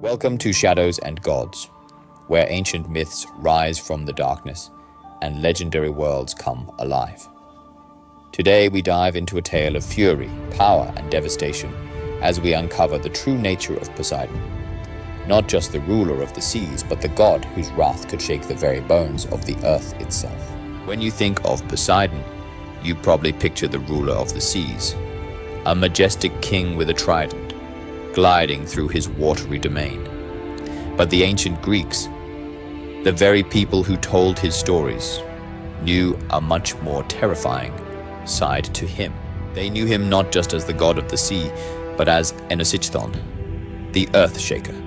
Welcome to Shadows and Gods, where ancient myths rise from the darkness and legendary worlds come alive. Today we dive into a tale of fury, power, and devastation as we uncover the true nature of Poseidon. Not just the ruler of the seas, but the god whose wrath could shake the very bones of the earth itself. When you think of Poseidon, you probably picture the ruler of the seas, a majestic king with a trident, gliding through his watery domain. But the ancient Greeks, the very people who told his stories, knew a much more terrifying side to him. They knew him not just as the god of the sea, but as Minotaur, the earth shaker.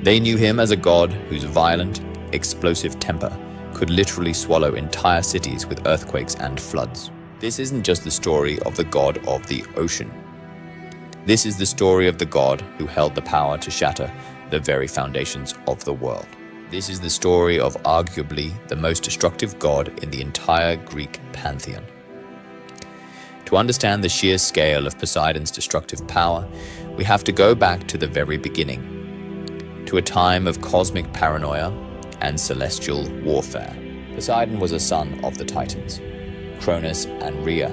They knew him as a god whose violent, explosive temper could literally swallow entire cities with earthquakes and floods. This isn't just the story of the god of the ocean. This is the story of the god who held the power to shatter the very foundations of the world. This is the story of arguably the most destructive god in the entire Greek pantheon. To understand the sheer scale of Poseidon's destructive power, we have to go back to the very beginning, to a time of cosmic paranoia and celestial warfare. Poseidon was a son of the Titans, Cronos and Rhea.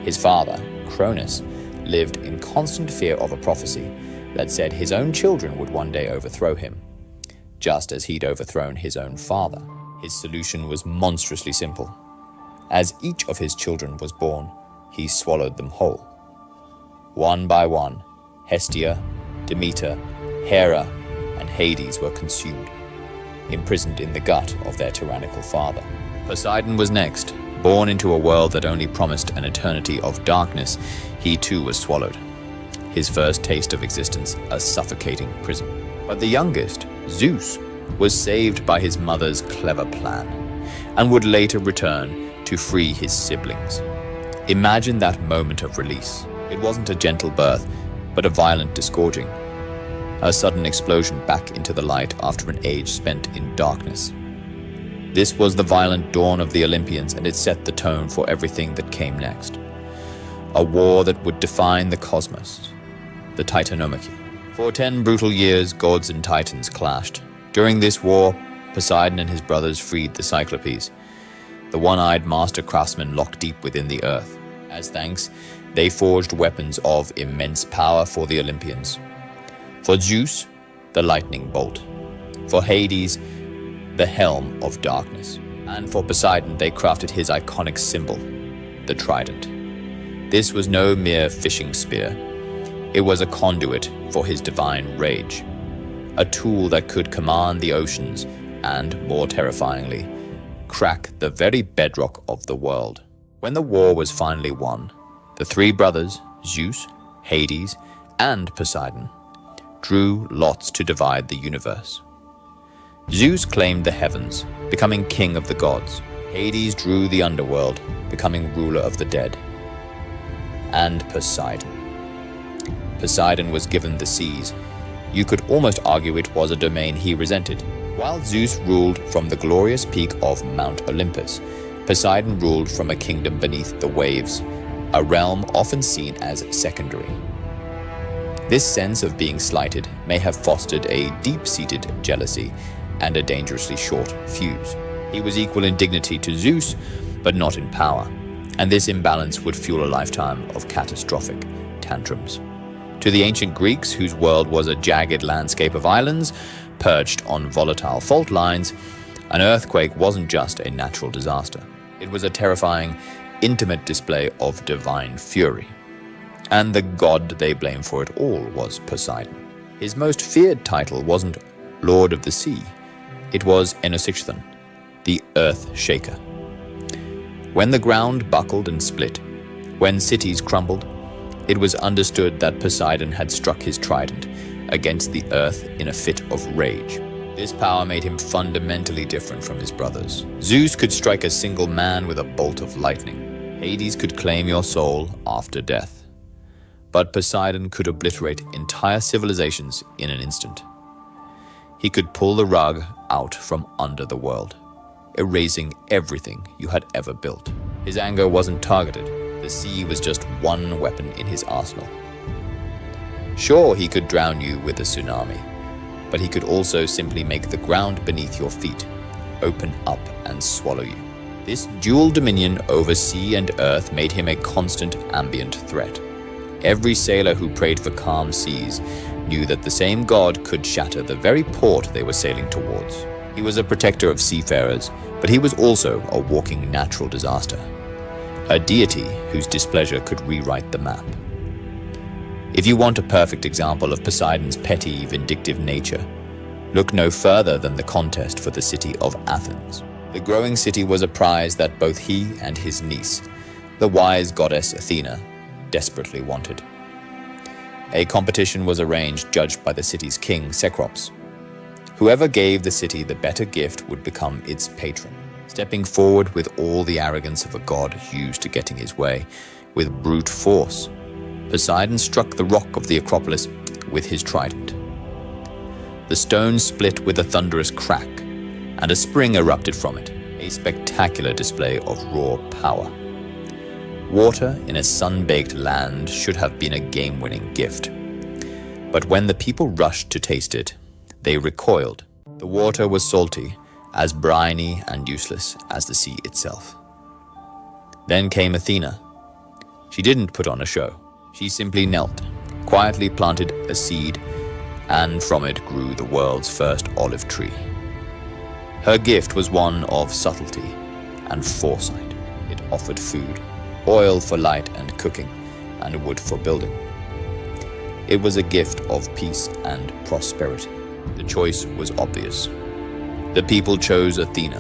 His father, Cronos, lived in constant fear of a prophecy that said his own children would one day overthrow him, just as he'd overthrown his own father. His solution was monstrously simple. As each of his children was born, he swallowed them whole. One by one, Hestia, Demeter, Hera, and Hades were consumed, imprisoned in the gut of their tyrannical father. Poseidon was next. Born into a world that only promised an eternity of darkness, he too was swallowed. His first taste of existence, a suffocating prison. But the youngest, Zeus, was saved by his mother's clever plan, and would later return to free his siblings. Imagine that moment of release. It wasn't a gentle birth, but a violent disgorging. A sudden explosion back into the light after an age spent in darkness. This was the violent dawn of the Olympians, and it set the tone for everything that came next. A war that would define the cosmos, the Titanomachy. For 10 brutal years, gods and titans clashed. During this war, Poseidon and his brothers freed the Cyclopes, the one-eyed master craftsmen locked deep within the earth. As thanks, they forged weapons of immense power for the Olympians. For Zeus, the lightning bolt. For Hades, the helm of darkness. And for Poseidon, they crafted his iconic symbol, the trident. This was no mere fishing spear. It was a conduit for his divine rage, a tool that could command the oceans and, more terrifyingly, crack the very bedrock of the world. When the war was finally won, the three brothers, Zeus, Hades, and Poseidon, drew lots to divide the universe. Zeus claimed the heavens, becoming king of the gods. Hades drew the underworld, becoming ruler of the dead. And Poseidon. Poseidon was given the seas. You could almost argue it was a domain he resented. While Zeus ruled from the glorious peak of Mount Olympus, Poseidon ruled from a kingdom beneath the waves, a realm often seen as secondary. This sense of being slighted may have fostered a deep-seated jealousy and a dangerously short fuse. He was equal in dignity to Zeus, but not in power, and this imbalance would fuel a lifetime of catastrophic tantrums. To the ancient Greeks, whose world was a jagged landscape of islands, perched on volatile fault lines, an earthquake wasn't just a natural disaster. It was a terrifying, intimate display of divine fury. And the god they blamed for it all was Poseidon. His most feared title wasn't Lord of the Sea. It was Minotaur, the earth shaker. When the ground buckled and split, when cities crumbled, it was understood that Poseidon had struck his trident against the earth in a fit of rage. This power made him fundamentally different from his brothers. Zeus could strike a single man with a bolt of lightning. Hades could claim your soul after death. But Poseidon could obliterate entire civilizations in an instant. He could pull the rug out from under the world, erasing everything you had ever built. His anger wasn't targeted. The sea was just one weapon in his arsenal. Sure, he could drown you with a tsunami, but he could also simply make the ground beneath your feet open up and swallow you. This dual dominion over sea and earth made him a constant ambient threat. Every sailor who prayed for calm seas knew that the same god could shatter the very port they were sailing towards. He was a protector of seafarers, but he was also a walking natural disaster, a deity whose displeasure could rewrite the map. If you want a perfect example of Poseidon's petty, vindictive nature, look no further than the contest for the city of Athens. The growing city was a prize that both he and his niece, the wise goddess Athena, desperately wanted. A competition was arranged, judged by the city's king, Cyclopes. Whoever gave the city the better gift would become its patron. Stepping forward with all the arrogance of a god used to getting his way, with brute force, Poseidon struck the rock of the Acropolis with his trident. The stone split with a thunderous crack, and a spring erupted from it, a spectacular display of raw power. Water in a sun-baked land should have been a game-winning gift. But when the people rushed to taste it, they recoiled. The water was salty, as briny and useless as the sea itself. Then came Athena. She didn't put on a show. She simply knelt, quietly planted a seed, and from it grew the world's first olive tree. Her gift was one of subtlety and foresight. It offered food, oil for light and cooking, and wood for building. It was a gift of peace and prosperity. The choice was obvious. The people chose Athena,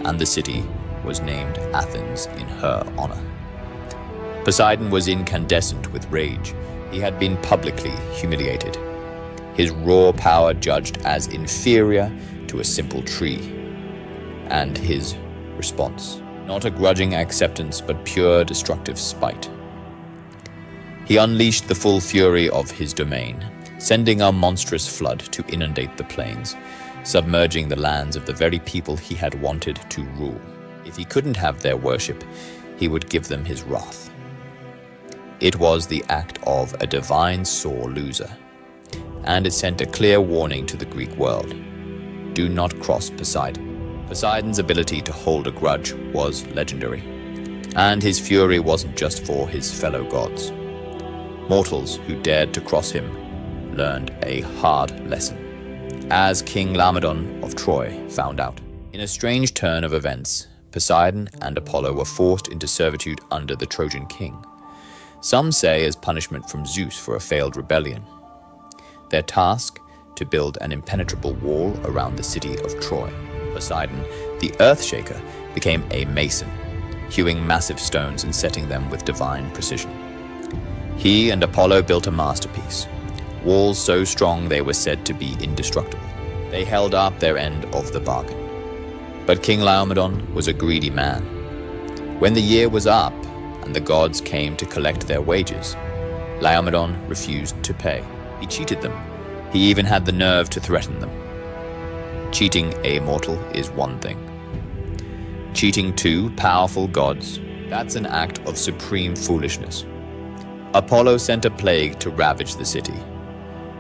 and the city was named Athens in her honor. Poseidon was incandescent with rage. He had been publicly humiliated, his raw power judged as inferior to a simple tree, and his response, not a grudging acceptance, but pure destructive spite. He unleashed the full fury of his domain, sending a monstrous flood to inundate the plains, submerging the lands of the very people he had wanted to rule. If he couldn't have their worship, he would give them his wrath. It was the act of a divine sore loser, and it sent a clear warning to the Greek world. Do not cross Poseidon. Poseidon's ability to hold a grudge was legendary, and his fury wasn't just for his fellow gods. Mortals who dared to cross him learned a hard lesson, as King Laomedon of Troy found out. In a strange turn of events, Poseidon and Apollo were forced into servitude under the Trojan king. Some say as punishment from Zeus for a failed rebellion. Their task, to build an impenetrable wall around the city of Troy. Poseidon, the earth-shaker, became a mason, hewing massive stones and setting them with divine precision. He and Apollo built a masterpiece, walls so strong they were said to be indestructible. They held up their end of the bargain. But King Laomedon was a greedy man. When the year was up and the gods came to collect their wages, Laomedon refused to pay. He cheated them. He even had the nerve to threaten them. Cheating a mortal is one thing. Cheating two powerful gods, that's an act of supreme foolishness. Apollo sent a plague to ravage the city.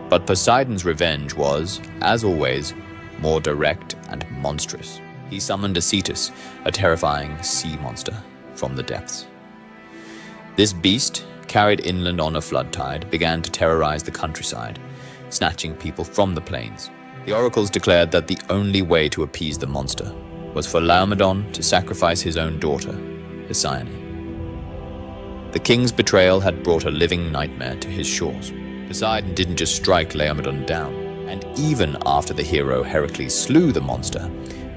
But Poseidon's revenge was, as always, more direct and monstrous. He summoned a Cetus, a terrifying sea monster, from the depths. This beast, carried inland on a flood tide, began to terrorize the countryside, snatching people from the plains. The oracles declared that the only way to appease the monster was for Laomedon to sacrifice his own daughter, Hesione. The king's betrayal had brought a living nightmare to his shores. Poseidon didn't just strike Laomedon down, and even after the hero Heracles slew the monster,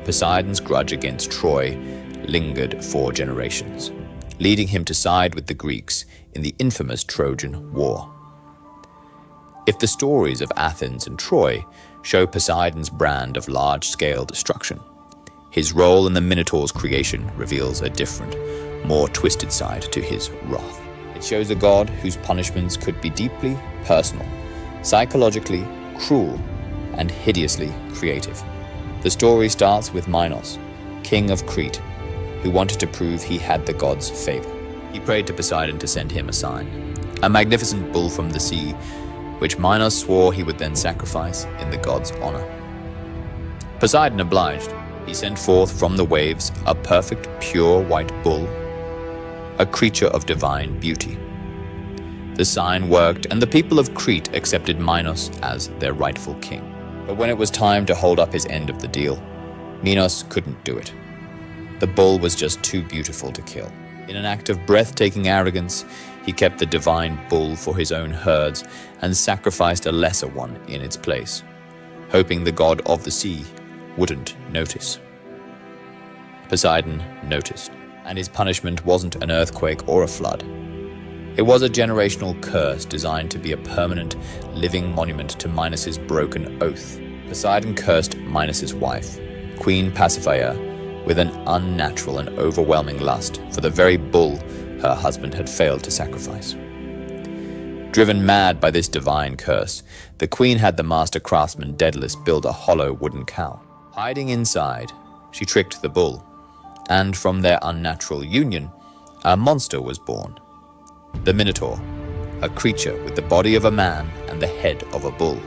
Poseidon's grudge against Troy lingered for generations, leading him to side with the Greeks in the infamous Trojan War. If the stories of Athens and Troy show Poseidon's brand of large-scale destruction, his role in the Minotaur's creation reveals a different, more twisted side to his wrath. It shows a god whose punishments could be deeply personal, psychologically cruel, and hideously creative. The story starts with Minos, king of Crete, who wanted to prove he had the gods' favor. He prayed to Poseidon to send him a sign, a magnificent bull from the sea, which Minos swore he would then sacrifice in the god's honor. Poseidon obliged. He sent forth from the waves a perfect, pure white bull, a creature of divine beauty. The sign worked, and the people of Crete accepted Minos as their rightful king. But when it was time to hold up his end of the deal, Minos couldn't do it. The bull was just too beautiful to kill. In an act of breathtaking arrogance, he kept the divine bull for his own herds and sacrificed a lesser one in its place, hoping the god of the sea wouldn't notice. Poseidon noticed, and his punishment wasn't an earthquake or a flood. It was a generational curse designed to be a permanent, living monument to Minos's broken oath. Poseidon cursed Minos's wife, Queen Pasiphae, with an unnatural and overwhelming lust for the very bull her husband had failed to sacrifice. Driven mad by this divine curse, the queen had the master craftsman Daedalus build a hollow wooden cow. Hiding inside, she tricked the bull, and from their unnatural union, a monster was born. The Minotaur, a creature with the body of a man and the head of a bull.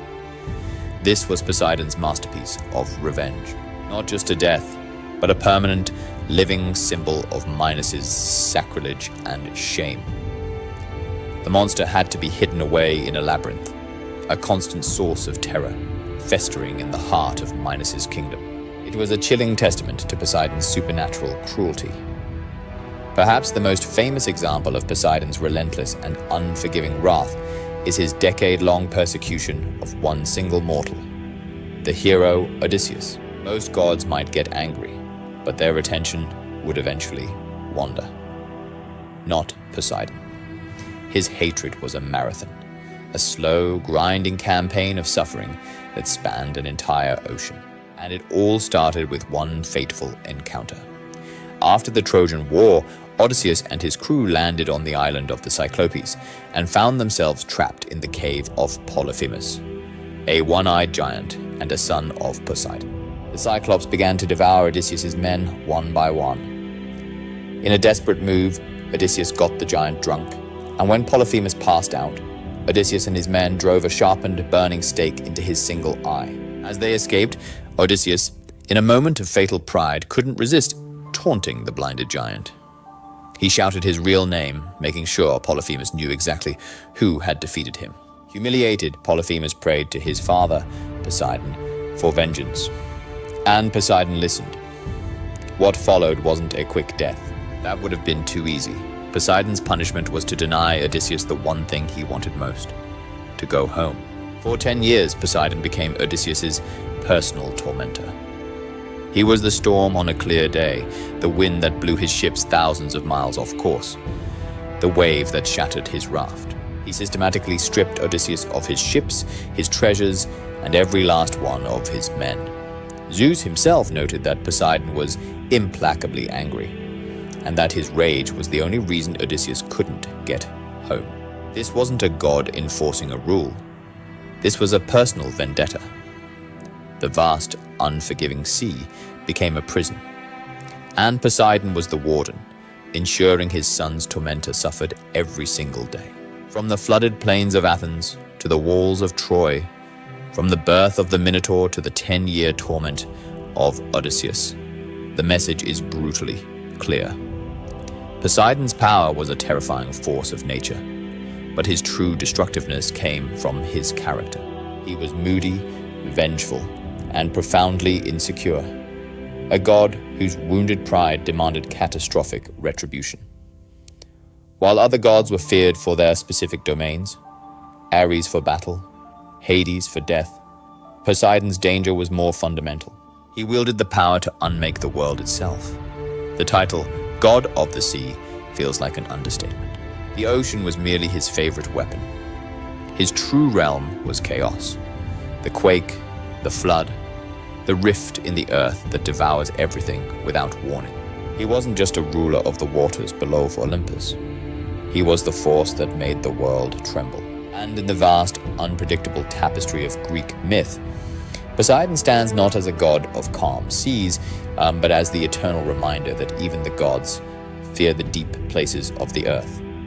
This was Poseidon's masterpiece of revenge, not just a death, but a permanent, living symbol of Minos's sacrilege and shame. The monster had to be hidden away in a labyrinth, a constant source of terror, festering in the heart of Minos's kingdom. It was a chilling testament to Poseidon's supernatural cruelty. Perhaps the most famous example of Poseidon's relentless and unforgiving wrath is his decade-long persecution of one single mortal, the hero Odysseus. Most gods might get angry, but their attention would eventually wander. Not Poseidon. His hatred was a marathon, a slow, grinding campaign of suffering that spanned an entire ocean. And it all started with one fateful encounter. After the Trojan War, Odysseus and his crew landed on the island of the Cyclopes and found themselves trapped in the cave of Polyphemus, a one-eyed giant and a son of Poseidon. The Cyclops began to devour Odysseus's men one by one. In a desperate move, Odysseus got the giant drunk, and when Polyphemus passed out, Odysseus and his men drove a sharpened, burning stake into his single eye. As they escaped, Odysseus, in a moment of fatal pride, couldn't resist taunting the blinded giant. He shouted his real name, making sure Polyphemus knew exactly who had defeated him. Humiliated, Polyphemus prayed to his father, Poseidon, for vengeance. And Poseidon listened. What followed wasn't a quick death. That would have been too easy. Poseidon's punishment was to deny Odysseus the one thing he wanted most: to go home. For 10 years, Poseidon became Odysseus's personal tormentor. He was the storm on a clear day, the wind that blew his ships thousands of miles off course, the wave that shattered his raft. He systematically stripped Odysseus of his ships, his treasures, and every last one of his men. Zeus himself noted that Poseidon was implacably angry, and that his rage was the only reason Odysseus couldn't get home. This wasn't a god enforcing a rule. This was a personal vendetta. The vast, unforgiving sea became a prison, and Poseidon was the warden, ensuring his son's tormentor suffered every single day. From the flooded plains of Athens to the walls of Troy, from the birth of the Minotaur to the 10-year torment of Odysseus, the message is brutally clear. Poseidon's power was a terrifying force of nature, but his true destructiveness came from his character. He was moody, vengeful, and profoundly insecure, a god whose wounded pride demanded catastrophic retribution. While other gods were feared for their specific domains, Ares for battle, Hades for death, Poseidon's danger was more fundamental. He wielded the power to unmake the world itself. The title, God of the Sea, feels like an understatement. The ocean was merely his favorite weapon. His true realm was chaos. The quake, the flood, the rift in the earth that devours everything without warning. He wasn't just a ruler of the waters below Olympus. He was the force that made the world tremble. And in the vast, unpredictable tapestry of Greek myth, Poseidon stands not as a god of calm seas, but as the eternal reminder that even the gods fear the deep places of the earth.